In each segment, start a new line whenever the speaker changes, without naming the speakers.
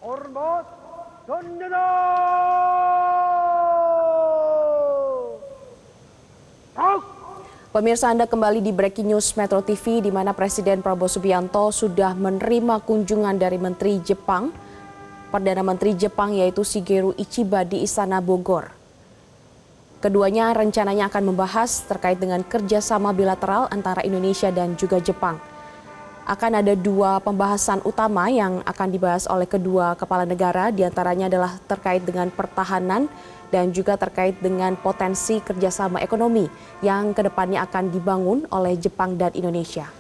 Hormat Sondeno!
Pemirsa, Anda kembali di Breaking News Metro TV, di mana Presiden Prabowo Subianto sudah menerima kunjungan dari Menteri Jepang, Perdana Menteri Jepang yaitu Shigeru Ichiba di Istana Bogor. Keduanya rencananya akan membahas terkait dengan kerjasama bilateral antara Indonesia dan juga Jepang. Akan ada dua pembahasan utama yang akan dibahas oleh kedua kepala negara, diantaranya adalah terkait dengan pertahanan dan juga terkait dengan potensi kerjasama ekonomi yang kedepannya akan dibangun oleh Jepang dan Indonesia.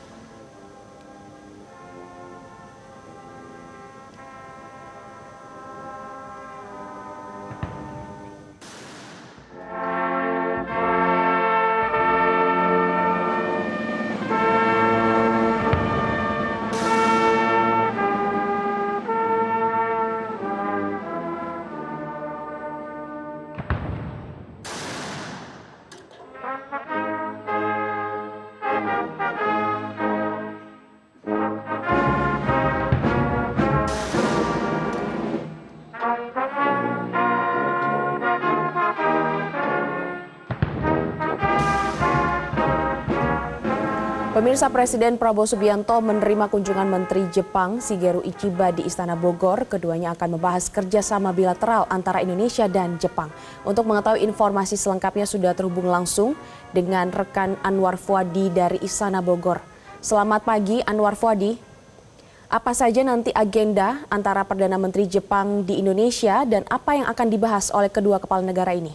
Pemirsa, Presiden Prabowo Subianto menerima kunjungan Menteri Jepang Shigeru Ichiba di Istana Bogor. Keduanya akan membahas kerjasama bilateral antara Indonesia dan Jepang. Untuk mengetahui informasi selengkapnya sudah terhubung langsung dengan rekan Anwar Fuadi dari Istana Bogor. Selamat pagi Anwar Fuadi. Apa saja nanti agenda antara Perdana Menteri Jepang di Indonesia dan apa yang akan dibahas oleh kedua kepala negara ini?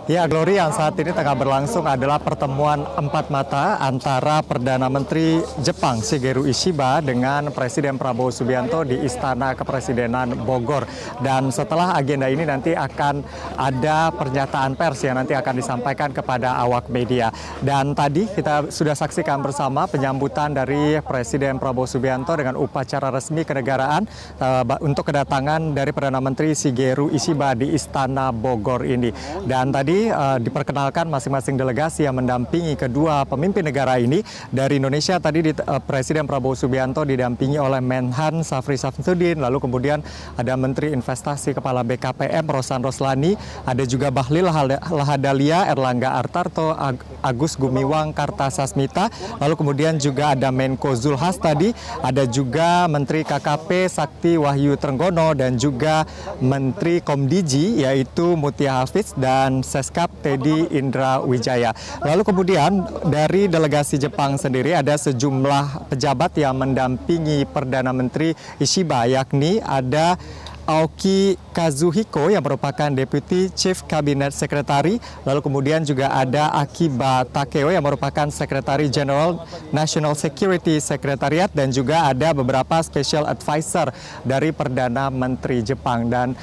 Ya, Glory, yang saat ini tengah berlangsung adalah pertemuan empat mata antara Perdana Menteri Jepang Shigeru Ichiba dengan Presiden Prabowo Subianto di Istana Kepresidenan Bogor. Dan setelah agenda ini nanti akan ada pernyataan pers yang nanti akan disampaikan kepada awak media. Dan tadi kita sudah saksikan bersama penyambutan dari Presiden Prabowo Subianto dengan upacara resmi kenegaraan untuk kedatangan dari Perdana Menteri Shigeru Ichiba di Istana Bogor ini. Dan tadi diperkenalkan masing-masing delegasi yang mendampingi kedua pemimpin negara ini. Dari Indonesia tadi Presiden Prabowo Subianto didampingi oleh Menhan Syafri Samsudin, lalu kemudian ada Menteri Investasi Kepala BKPM Rosan Roslani, ada juga Bahlil Lahadalia, Erlangga Artarto, Agus Gumiwang Kartasasmita, lalu kemudian juga ada Menko Zulhas tadi, ada juga Menteri KKP Sakti Wahyu Trenggono dan juga Menteri Komdiji yaitu Mutia Hafiz dan Seskap Teddy Indra Wijaya. Lalu kemudian dari delegasi Jepang sendiri ada sejumlah pejabat yang mendampingi Perdana Menteri Ichiba, yakni ada Aoki Kazuhiko yang merupakan Deputy Chief Cabinet Secretary, lalu kemudian juga ada Akiba Takeo yang merupakan Secretary General National Security Secretariat, dan juga ada beberapa Special Advisor dari Perdana Menteri Jepang. Dan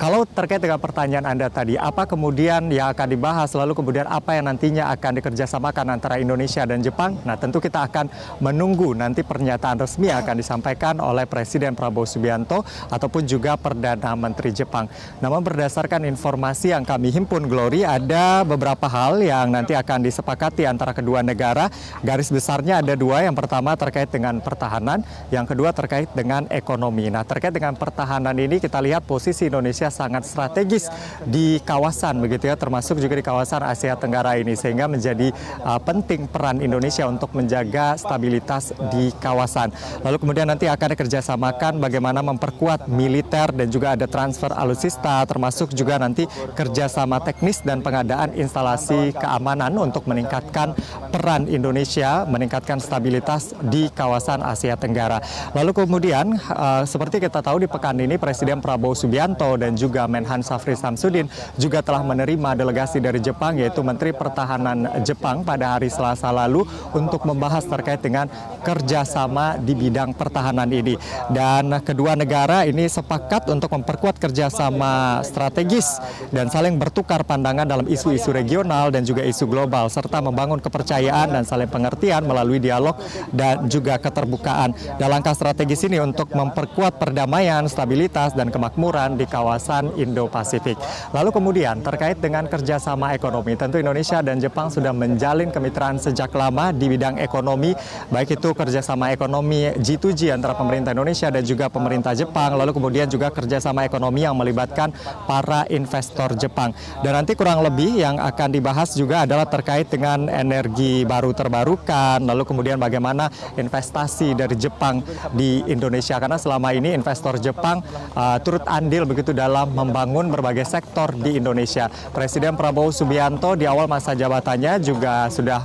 kalau terkait dengan pertanyaan Anda tadi, apa kemudian yang akan dibahas, lalu kemudian apa yang nantinya akan dikerjasamakan antara Indonesia dan Jepang? Nah, tentu kita akan menunggu nanti pernyataan resmi yang akan disampaikan oleh Presiden Prabowo Subianto ataupun juga Perdana Menteri Jepang. Namun berdasarkan informasi yang kami himpun, Glory, ada beberapa hal yang nanti akan disepakati antara kedua negara. Garis besarnya ada dua. Yang pertama terkait dengan pertahanan, yang kedua terkait dengan ekonomi. Nah, terkait dengan pertahanan ini kita lihat posisi Indonesia sangat strategis di kawasan begitu ya, termasuk juga di kawasan Asia Tenggara ini, sehingga menjadi penting peran Indonesia untuk menjaga stabilitas di kawasan. Lalu kemudian nanti akan dikerjasamakan bagaimana memperkuat militer dan juga ada transfer alutsista, termasuk juga nanti kerjasama teknis dan pengadaan instalasi keamanan untuk meningkatkan peran Indonesia, meningkatkan stabilitas di kawasan Asia Tenggara. Lalu kemudian seperti kita tahu di pekan ini Presiden Prabowo Subianto dan juga Menhan Syafri Samsudin juga telah menerima delegasi dari Jepang, yaitu Menteri Pertahanan Jepang pada hari Selasa lalu untuk membahas terkait dengan kerjasama di bidang pertahanan ini. Dan kedua negara ini ini sepakat untuk memperkuat kerjasama strategis dan saling bertukar pandangan dalam isu-isu regional dan juga isu global, serta membangun kepercayaan dan saling pengertian melalui dialog dan juga keterbukaan. Dalam langkah strategis ini untuk memperkuat perdamaian, stabilitas, dan kemakmuran di kawasan Indo-Pasifik. Lalu kemudian terkait dengan kerjasama ekonomi, tentu Indonesia dan Jepang sudah menjalin kemitraan sejak lama di bidang ekonomi, baik itu kerjasama ekonomi G2G antara pemerintah Indonesia dan juga pemerintah Jepang, lalu kemudian juga kerjasama ekonomi yang melibatkan para investor Jepang. Dan nanti kurang lebih yang akan dibahas juga adalah terkait dengan energi baru terbarukan, lalu kemudian bagaimana investasi dari Jepang di Indonesia, karena selama ini investor Jepang turut andil begitu dalam membangun berbagai sektor di Indonesia. Presiden Prabowo Subianto di awal masa jabatannya juga sudah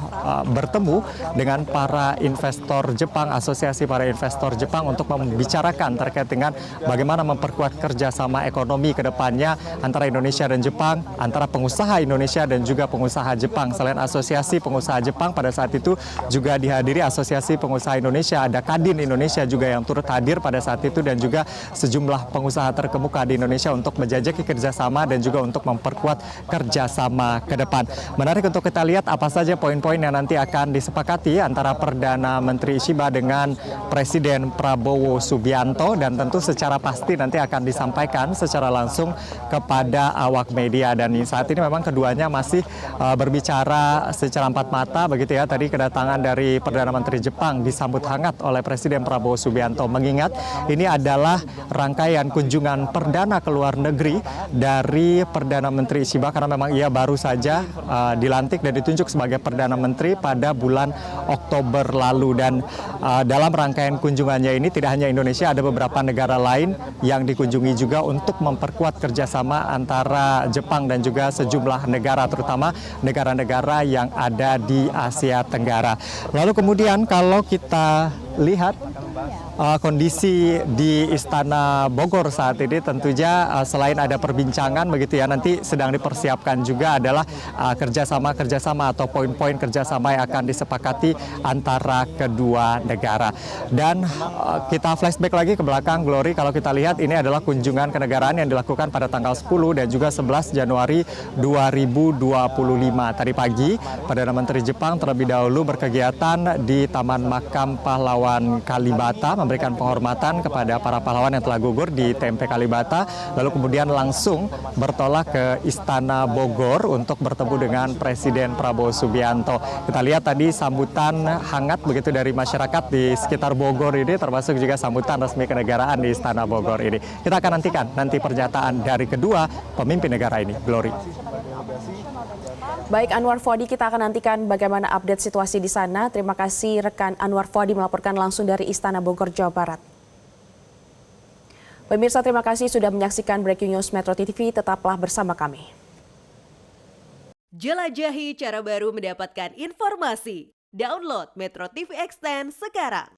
bertemu dengan para investor Jepang, asosiasi para investor Jepang, untuk membicarakan terkait dengan bagaimana memperkuat kerjasama ekonomi ke depannya antara Indonesia dan Jepang, antara pengusaha Indonesia dan juga pengusaha Jepang. Selain asosiasi pengusaha Jepang, pada saat itu juga dihadiri asosiasi pengusaha Indonesia, ada Kadin Indonesia juga yang turut hadir pada saat itu, dan juga sejumlah pengusaha terkemuka di Indonesia untuk menjajaki kerjasama dan juga untuk memperkuat kerjasama ke depan. Menarik untuk kita lihat apa saja poin-poin yang nanti akan disepakati antara Perdana Menteri Ishiba dengan Presiden Prabowo Subianto, dan tentu secara pasti nanti akan disampaikan secara langsung kepada awak media. Dan saat ini memang keduanya masih berbicara secara empat mata begitu ya. Tadi kedatangan dari Perdana Menteri Jepang disambut hangat oleh Presiden Prabowo Subianto, mengingat ini adalah rangkaian kunjungan perdana ke luar negeri dari Perdana Menteri Ishiba, karena memang ia baru saja dilantik dan ditunjuk sebagai Perdana Menteri pada bulan Oktober lalu. Dan dalam rangkaian kunjungannya ini tidak hanya Indonesia, ada beberapa negara lain yang dikunjungi juga untuk memperkuat kerjasama antara Jepang dan juga sejumlah negara, terutama negara-negara yang ada di Asia Tenggara. Lalu kemudian kalau kita lihat kondisi di Istana Bogor saat ini, tentunya selain ada perbincangan begitu ya, nanti sedang dipersiapkan juga adalah kerjasama atau poin-poin kerjasama yang akan disepakati antara kedua negara. Dan kita flashback lagi ke belakang, Glory, kalau kita lihat ini adalah kunjungan kenegaraan yang dilakukan pada tanggal 10 dan juga 11 Januari 2025. Tadi pagi, Perdana Menteri Jepang terlebih dahulu berkegiatan di Taman Makam Pahlawan Kalibata, memberikan penghormatan kepada para pahlawan yang telah gugur di TMP Kalibata, lalu kemudian langsung bertolak ke Istana Bogor untuk bertemu dengan Presiden Prabowo Subianto. Kita lihat tadi sambutan hangat begitu dari masyarakat di sekitar Bogor ini, termasuk juga sambutan resmi kenegaraan di Istana Bogor ini. Kita akan nantikan nanti pernyataan dari kedua pemimpin negara ini. Glory.
Baik, Anwar Fodi, kita akan nantikan bagaimana update situasi di sana. Terima kasih rekan Anwar Fodi melaporkan langsung dari Istana Bogor, Jawa Barat. Pemirsa, terima kasih sudah menyaksikan Breaking News Metro TV. Tetaplah bersama kami.
Jelajahi cara baru mendapatkan informasi. Download Metro TV Extend sekarang.